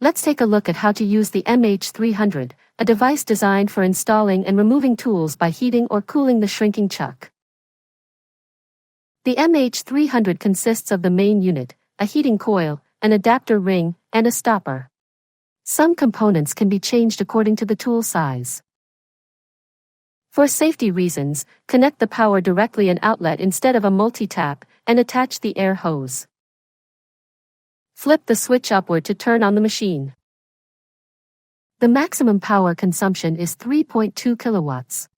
Let's take a look at how to use the MH300, a device designed for installing and removing tools by heating or cooling the shrinking chuck. The MH300 consists of the main unit, a heating coil, an adapter ring, and a stopper. Some components can be changed according to the tool size. For safety reasons, connect the power directly an outlet instead of a multi-tap, and attach the air hose. Flip the switch upward to turn on the machine. The maximum power consumption is 3.2 kilowatts.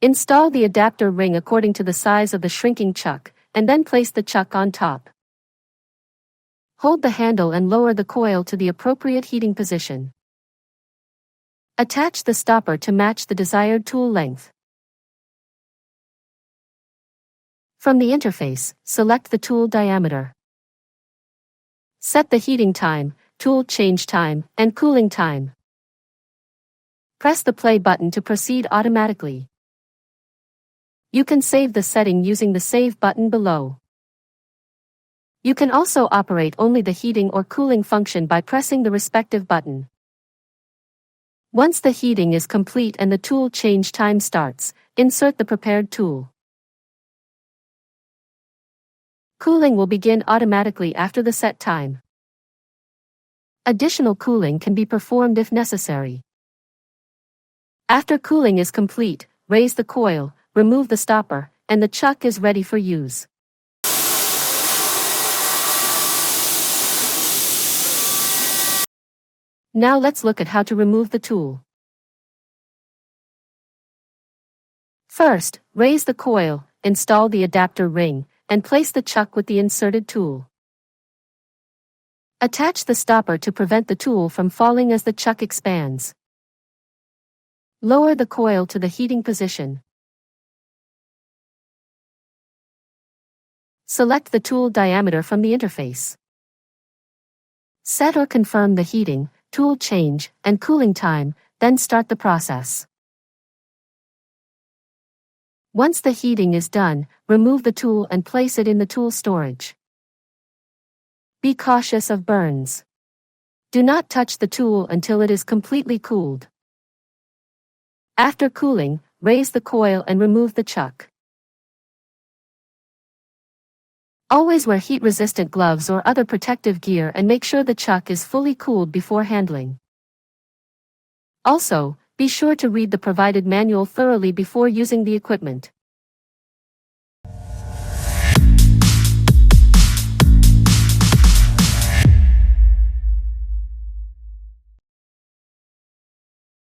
Install the adapter ring according to the size of the shrinking chuck, and then place the chuck on top. Hold the handle and lower the coil to the appropriate heating position. Attach the stopper to match the desired tool length. From the interface, select the tool diameter. Set the heating time, tool change time, and cooling time. Press the play button to proceed automatically. You can save the setting using the Save button below. You can also operate only the heating or cooling function by pressing the respective button. Once the heating is complete and the tool change time starts, insert the prepared tool. Cooling will begin automatically after the set time. Additional cooling can be performed if necessary. After cooling is complete, raise the coil, remove the stopper, and the chuck is ready for use. Now let's look at how to remove the tool. First, raise the coil, install the adapter ring, and place the chuck with the inserted tool. Attach the stopper to prevent the tool from falling as the chuck expands. Lower the coil to the heating position. Select the tool diameter from the interface. Set or confirm the heating, tool change, and cooling time, then start the process. Once the heating is done, remove the tool and place it in the tool storage. Be cautious of burns. Do not touch the tool until it is completely cooled. After cooling, raise the coil and remove the chuck. Always wear heat-resistant gloves or other protective gear and make sure the chuck is fully cooled before handling. Also, be sure to read the provided manual thoroughly before using the equipment.